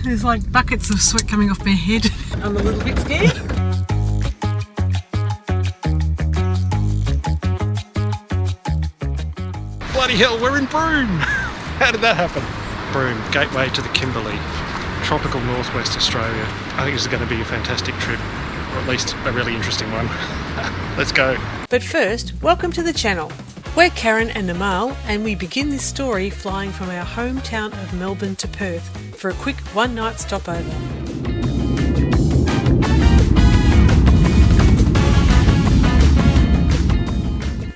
There's like buckets of sweat coming off my head. I'm a little bit scared. Bloody hell, we're in Broome! How did that happen? Broome, gateway to the Kimberley, tropical northwest Australia. I think this is going to be a fantastic trip, or at least a really interesting one. Let's go. But first, welcome to the channel. We're Karen and Namal, and we begin this story flying from our hometown of Melbourne to Perth for a quick one-night stopover.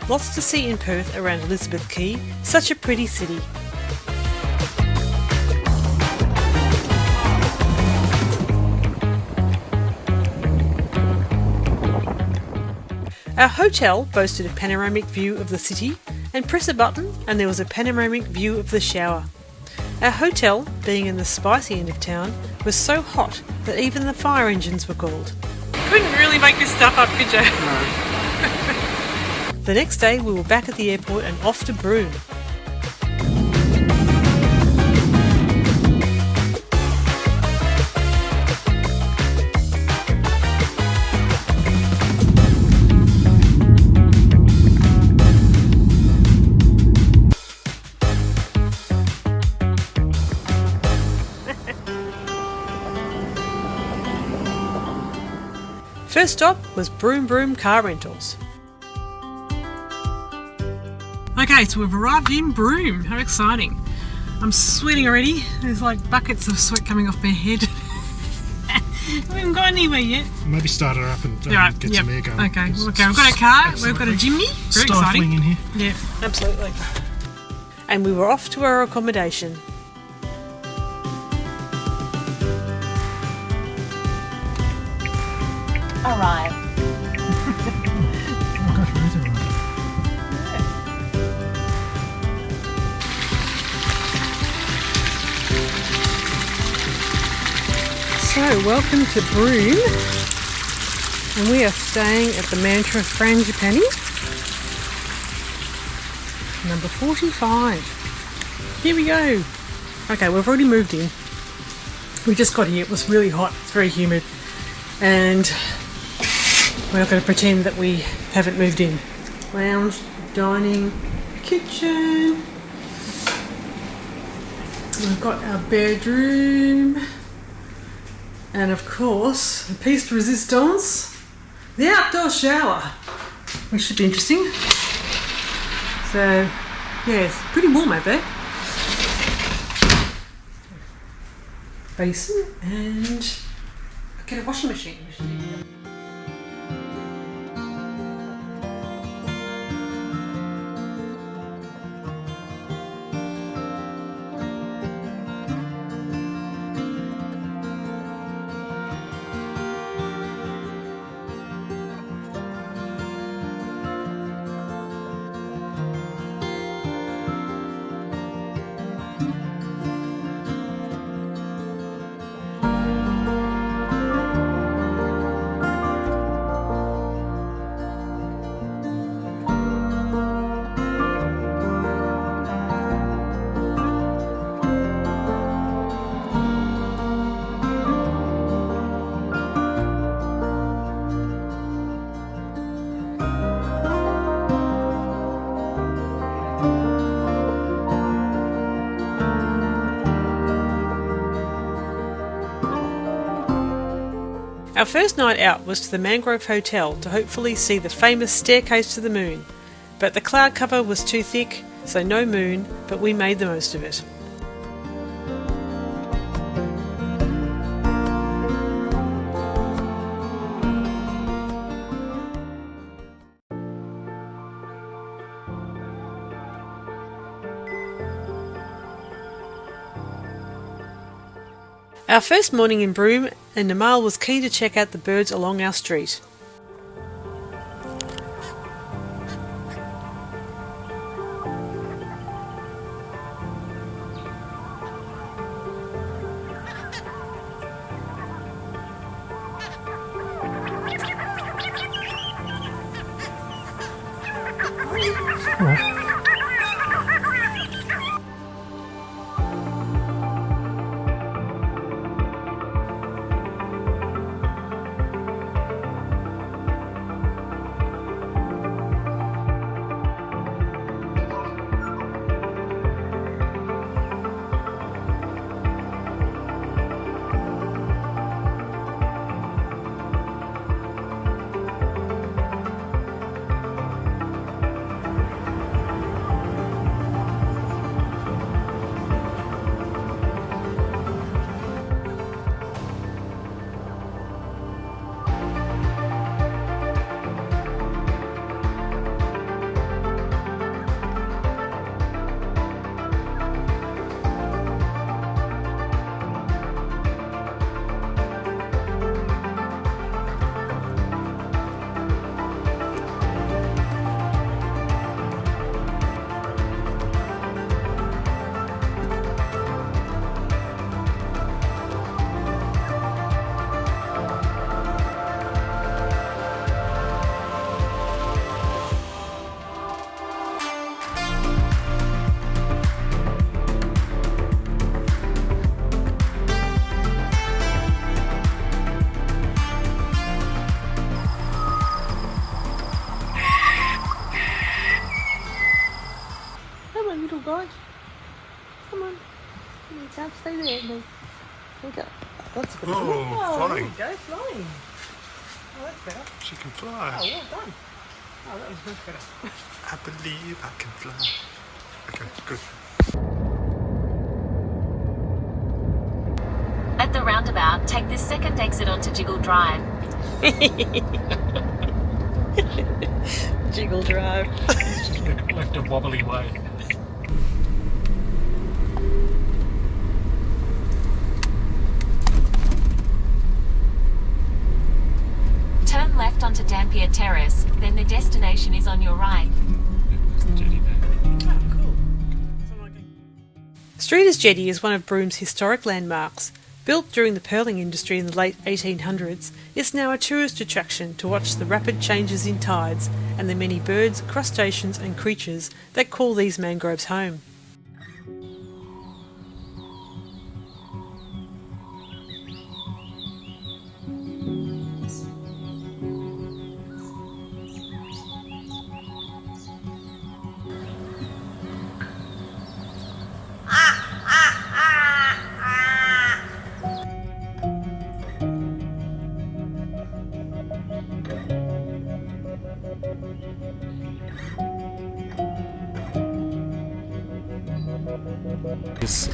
Lots to see in Perth around Elizabeth Quay, such a pretty city. Our hotel boasted a panoramic view of the city, and press a button and there was a panoramic view of the shower. Our hotel, being in the spicy end of town, was so hot that even the fire engines were called. Couldn't really make this stuff up, could you? No. The next day we were back at the airport and off to Broome. First stop was Broome Car Rentals. Okay, so we've arrived in Broome. How exciting. I'm sweating already. There's like buckets of sweat coming off my head. We haven't got anywhere yet. Maybe start her up and get some air going. Okay, we've got a car, we've got a chimney. Very Stifling exciting. in here. Yeah, absolutely. And we were off to our accommodation. Arrive. So, welcome to Broome, and we are staying at the Mangrove Frangipani, number 45. Here we go. Okay, we've already moved in. We just got here, it was really hot, it's very humid, and we're not going to pretend that we haven't moved in. Lounge, dining, kitchen. We've got our bedroom. And of course, the piece de resistance, the outdoor shower, which should be interesting. So, yeah, it's pretty warm out there. Basin and get a washing machine. Our first night out was to the Mangrove Hotel to hopefully see the famous staircase to the moon, but the cloud cover was too thick, so no moon, but we made the most of it. Our first morning in Broome, and Namal was keen to check out the birds along our street. think that's a good. Oh, flying. There you go, flying. Oh, that's better. She can fly. Oh, well done. Oh, that was much better. I believe I can fly. Okay, good. At the roundabout, take this second exit onto Jiggle Drive. Jiggle Drive. It's just left a wobbly way. Turn left onto Dampier Terrace, then the destination is on your right. There's the jetty there. Oh, cool. Streeter's Jetty is one of Broome's historic landmarks. Built during the pearling industry in the late 1800s, it's now a tourist attraction to watch the rapid changes in tides and the many birds, crustaceans and creatures that call these mangroves home.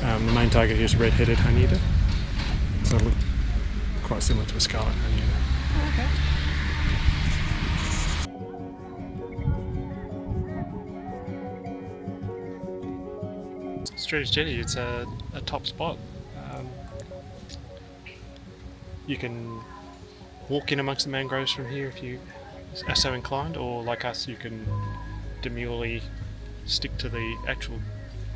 The main target here is red-headed honeyeater, so it'll look quite similar to a scarlet honeyeater. Okay. Streeter's Jetty, it's a top spot. You can walk in amongst the mangroves from here if you are so inclined, or like us, you can demurely stick to the actual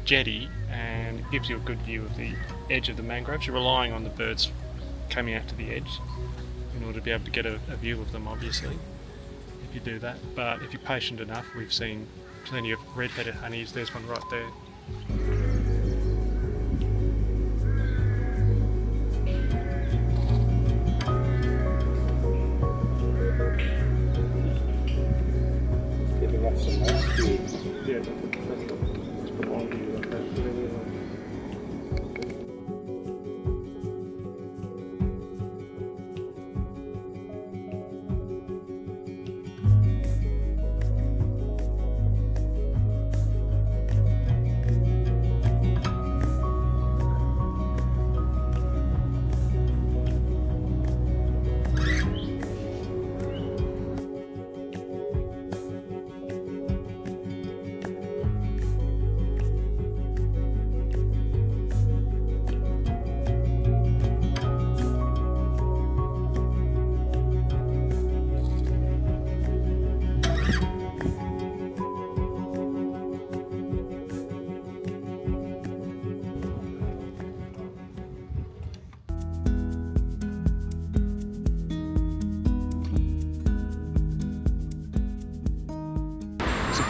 jetty, and it gives you a good view of the edge of the mangroves. You're relying on the birds coming out to the edge in order to be able to get a view of them, obviously, if you do that. But if you're patient enough, we've seen plenty of red-headed honeys. There's one right there.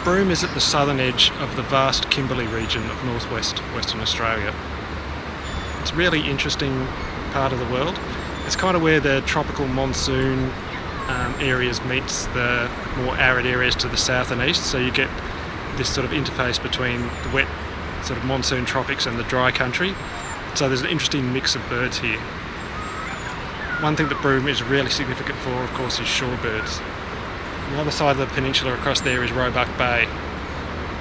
Broome is at the southern edge of the vast Kimberley region of northwest Western Australia. It's a really interesting part of the world. It's kind of where the tropical monsoon areas meets the more arid areas to the south and east, so you get this sort of interface between the wet sort of monsoon tropics and the dry country. So there's an interesting mix of birds here. One thing that Broome is really significant for, of course, is shorebirds. On the other side of the peninsula across there is Roebuck Bay,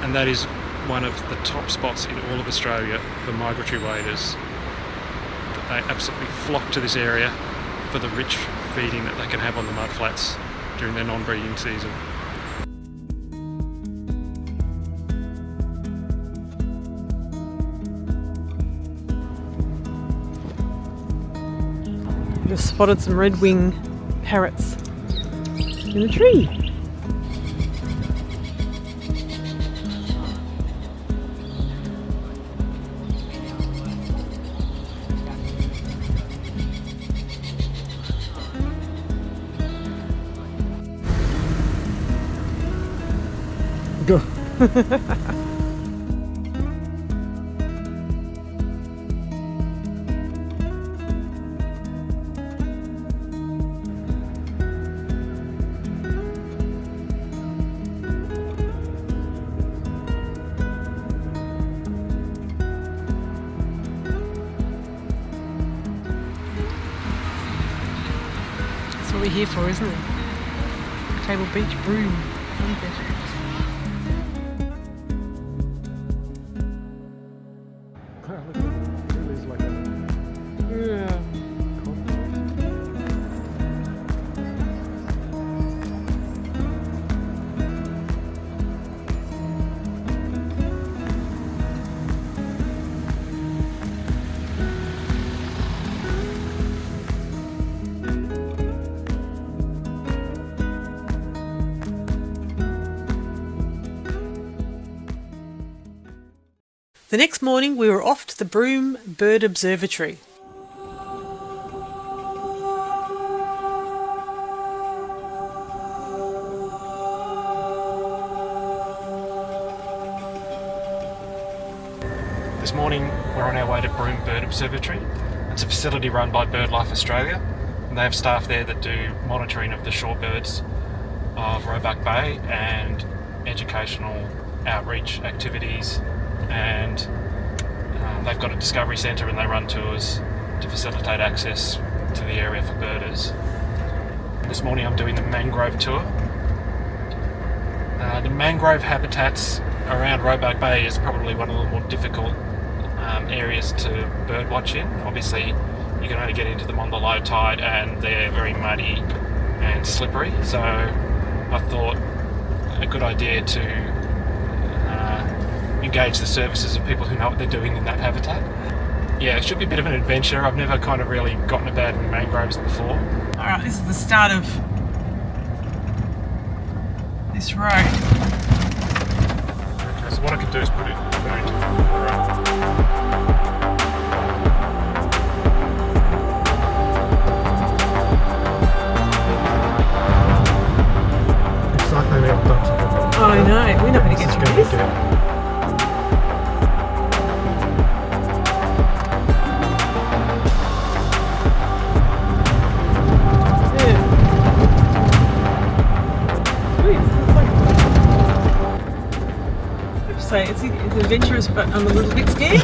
and that is one of the top spots in all of Australia for migratory waders. They absolutely flock to this area for the rich feeding that they can have on the mudflats during their non-breeding season. Just spotted some red-wing parrots in a tree. Go. what we're here for, isn't it? Table Beach, Broome. Sunset. Yeah. The next morning we were off to the Broome Bird Observatory. This morning we're on our way to Broome Bird Observatory. It's a facility run by BirdLife Australia, and they have staff there that do monitoring of the shorebirds of Roebuck Bay and educational outreach activities, and they've got a discovery centre and they run tours to facilitate access to the area for birders. This morning I'm doing the mangrove tour. The mangrove habitats around Roebuck Bay is probably one of the more difficult areas to birdwatch in. Obviously you can only get into them on the low tide and they're very muddy and slippery, so I thought a good idea to engage the services of people who know what they're doing in that habitat. Yeah, it should be a bit of an adventure. I've never kind of really gotten about in mangroves before. Alright, this is the start of this road. Okay, so what I could do is put it into the It's like maybe I've done something. Oh, I know, we're not going to get through this. It's adventurous, but I'm a little bit scared.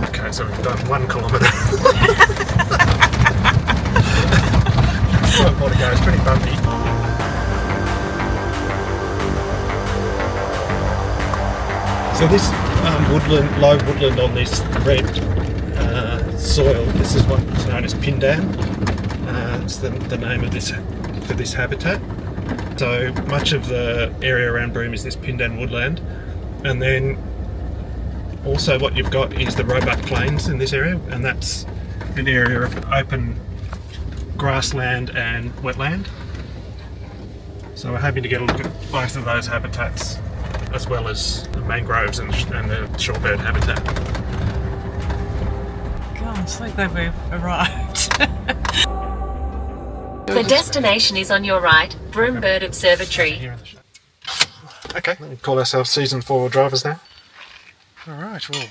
Okay, so we've done 1 kilometre. Quite more to go, it's pretty bumpy. So this woodland, low woodland on this red soil, this is what's known as Pindan. It's the name of this for this habitat. So much of the area around Broome is this Pindan woodland, and then also what you've got is the Roebuck Plains in this area, and that's an area of open grassland and wetland. So we're hoping to get a look at both of those habitats, as well as the mangroves and the shorebird habitat. God, I'm so glad we've arrived. The destination is on your right, Broome Bird Observatory. Okay, let me call ourselves seasoned 4-wheel drivers now. Alright, well,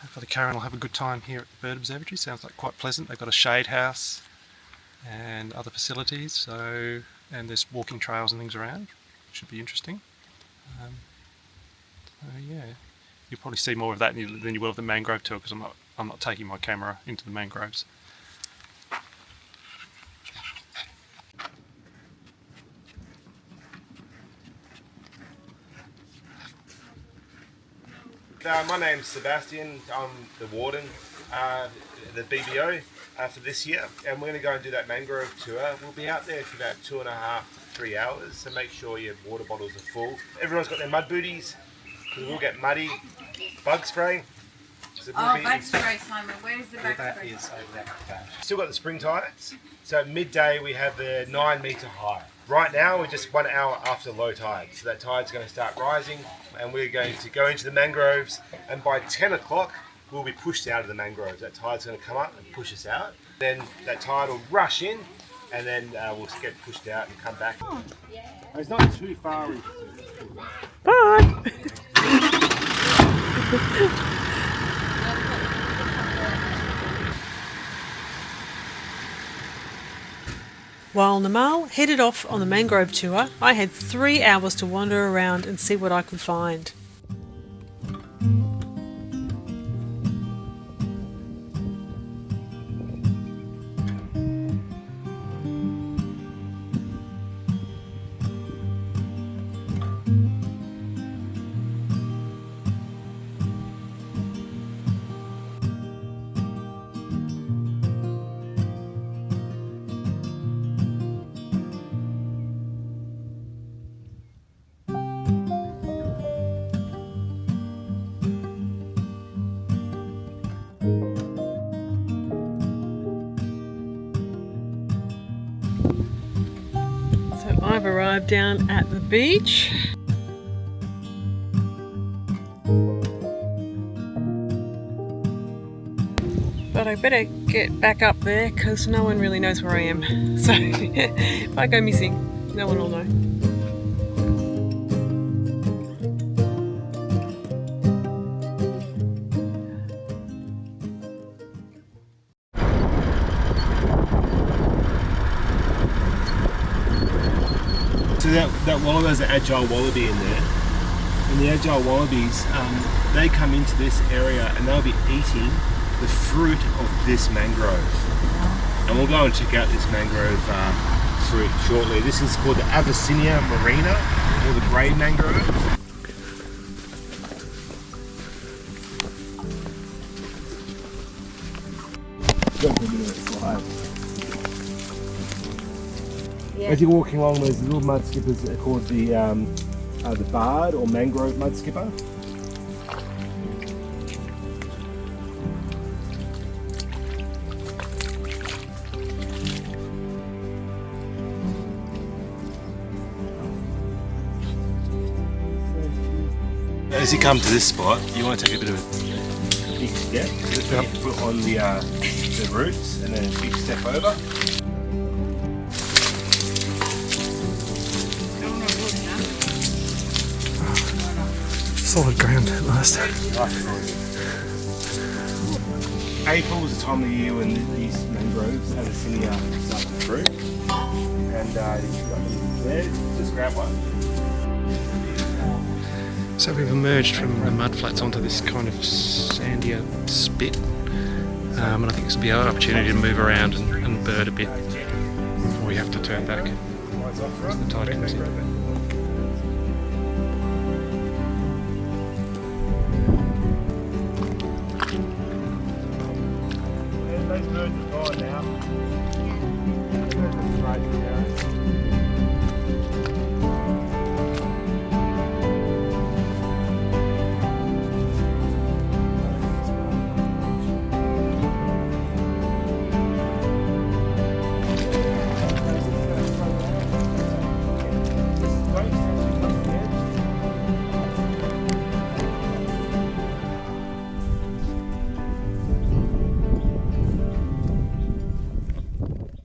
hopefully Karen will have a good time here at the Bird Observatory. Sounds like quite pleasant. They've got a shade house and other facilities, so, and there's walking trails and things around. Should be interesting. Yeah, you'll probably see more of that than you will of the mangrove tour, because I'm not taking my camera into the mangroves. My name's Sebastian. I'm the warden, the BBO for this year, and we're going to go and do that mangrove tour. We'll be out there for about 2.5 to 3 hours, so make sure your water bottles are full. Everyone's got their mud booties, because we'll get muddy. Bug spray. So bug spray, Simon. Where's the bug spray? Still got the spring tides. So at midday we have the 9-metre high. Right now we're just 1 hour after low tide, so that tide's going to start rising, and we're going to go into the mangroves, and by 10 o'clock we'll be pushed out of the mangroves. That tide's going to come up and push us out. Then that tide will rush in, and then we'll get pushed out and come back. Oh. It's not too far. Bye! While Namal headed off on the mangrove tour, I had 3 hours to wander around and see what I could find. I've arrived down at the beach. But I better get back up there because no one really knows where I am. So if I go missing, no one will know. So that wallaby, there's an agile wallaby in there, and the agile wallabies, they come into this area and they'll be eating the fruit of this mangrove. And we'll go and check out this mangrove fruit shortly. This is called the Avicennia marina, or the grey mangrove. As you're walking along, there's little mud skippers that are called the barred or mangrove mud skipper. As you come to this spot, you want to take a bit of a big step. Just put your foot on the roots and then a big step over. Solid ground at last. April is the time of the year when these mangroves, Avicennia, start to fruit. And there, just grab one. So we've emerged from the mudflats onto this kind of sandier spit, and I think this will be an opportunity to move around and bird a bit before we have to turn back as the tide comes in. Those birds are gone now. They're just right there.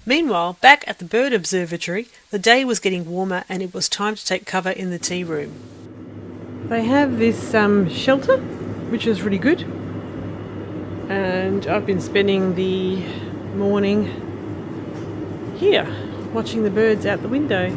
Meanwhile, back at the bird observatory, the day was getting warmer and it was time to take cover in the tea room. They have this shelter, which is really good, and I've been spending the morning here, watching the birds out the window.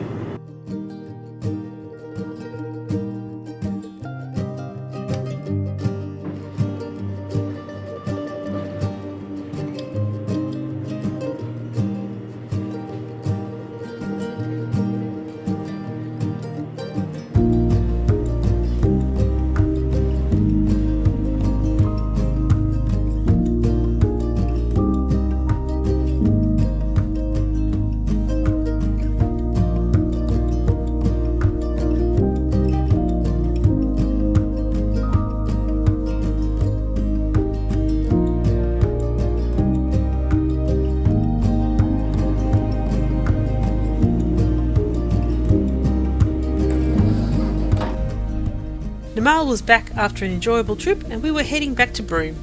Namal was back after an enjoyable trip and we were heading back to Broome.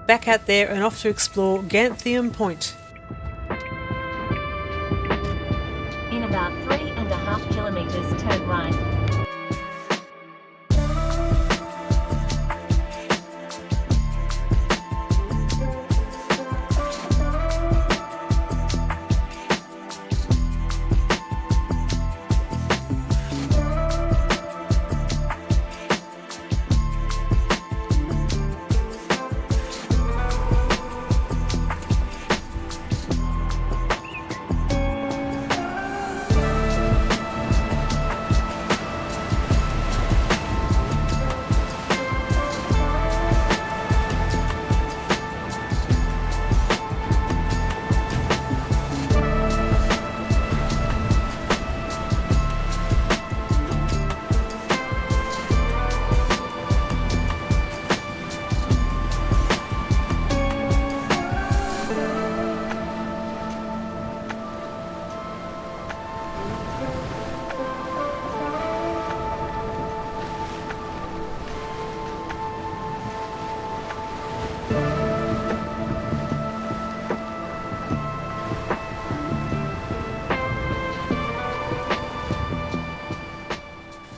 Back out there and off to explore Gantheaume Point. In about 3.5 kilometres, turn right.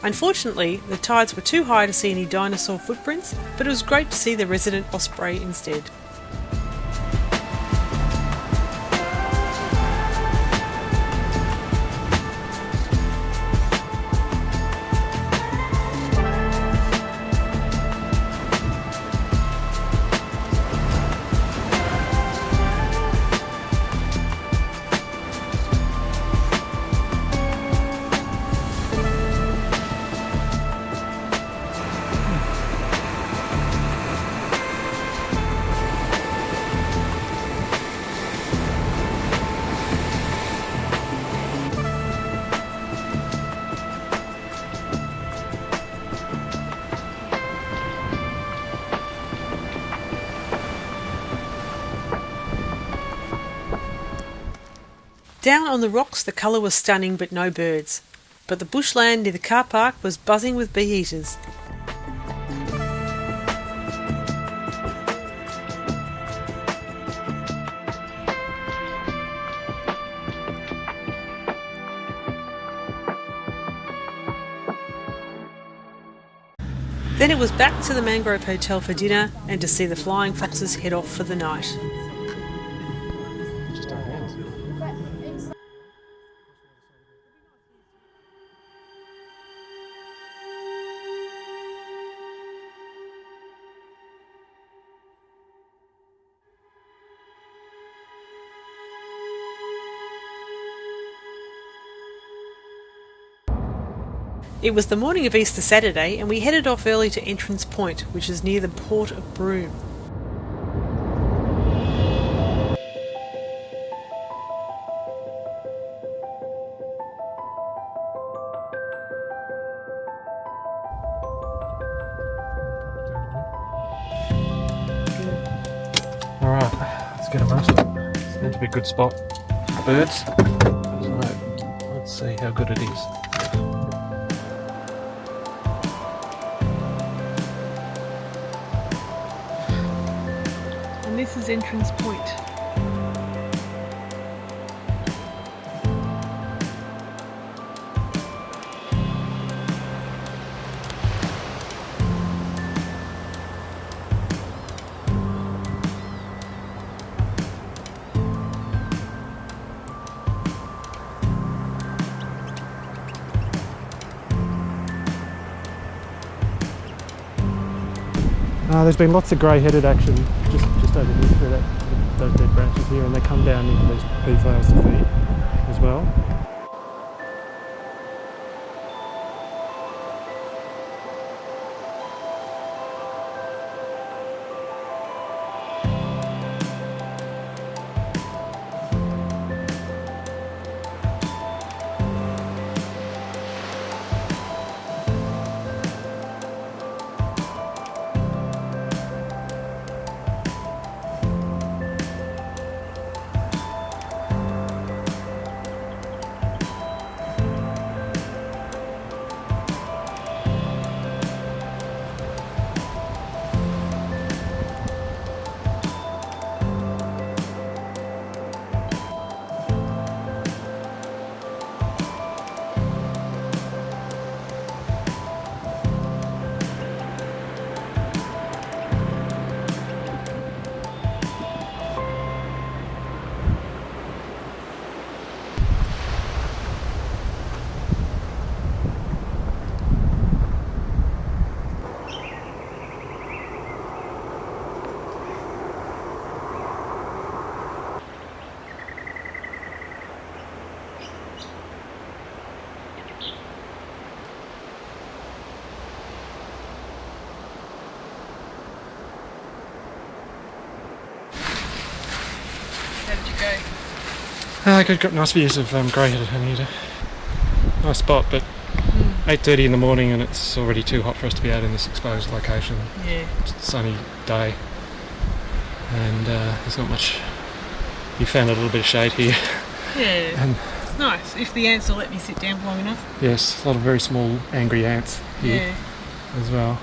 Unfortunately, the tides were too high to see any dinosaur footprints, but it was great to see the resident osprey instead. Down on the rocks the colour was stunning but no birds, but the bushland near the car park was buzzing with bee eaters. Then it was back to the Mangrove Hotel for dinner and to see the flying foxes head off for the night. It was the morning of Easter Saturday and we headed off early to Entrance Point, which is near the port of Broome. Alright, let's get a rest. It's meant to be a good spot for birds. So, let's see how good it is. And this is Entrance Point. There's been lots of grey-headed action just over here through those dead branches here, and they come down into these pea flowers to feed as well. How did you go? Got nice views of grey-headed honeyeater. Nice spot, but 8:30 in the morning and it's already too hot for us to be out in this exposed location. Yeah. It's a sunny day and there's not much. You found a little bit of shade here. Yeah, And it's nice. If the ants will let me sit down long enough. yes, a lot of very small angry ants here Yeah. as well.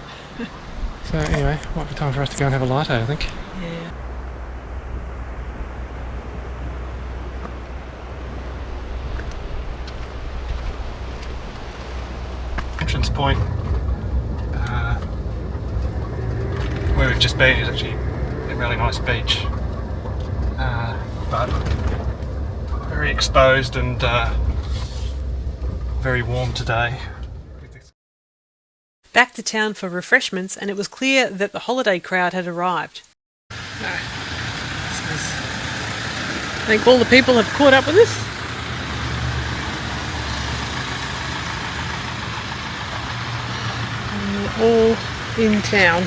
So anyway, might be time for us to go and have a latte, I think. Yeah. Entrance Point. Where we've just been is actually a really nice beach, but very exposed and very warm today. Back to town for refreshments, and it was clear that the holiday crowd had arrived. I think all the people have caught up with us. And we're all in town.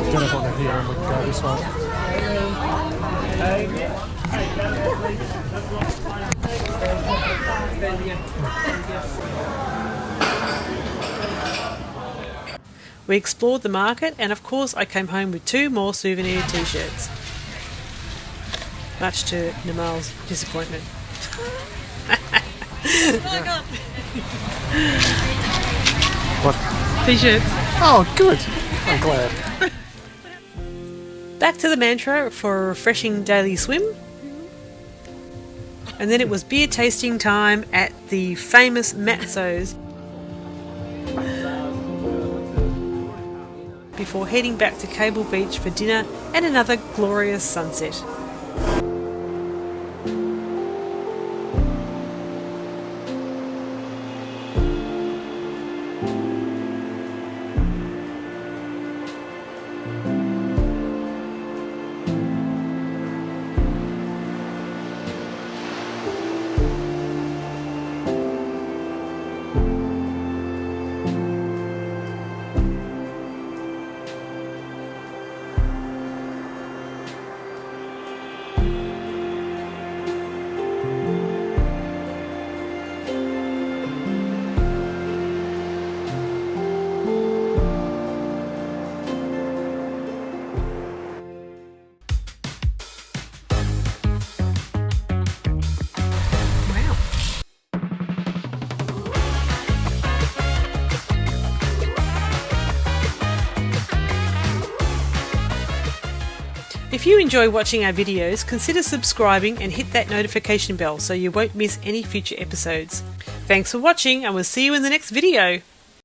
Get up on the here and we'll go this way. We explored the market, and of course I came home with 2 more souvenir t-shirts. Much to Nimal's disappointment. What? T-shirts. Oh, good. I'm glad. Back to the mantra for a refreshing daily swim. And then it was beer tasting time at the famous Matsos before heading back to Cable Beach for dinner and another glorious sunset. If you enjoy watching our videos, consider subscribing and hit that notification bell so you won't miss any future episodes. Thanks for watching, and we'll see you in the next video.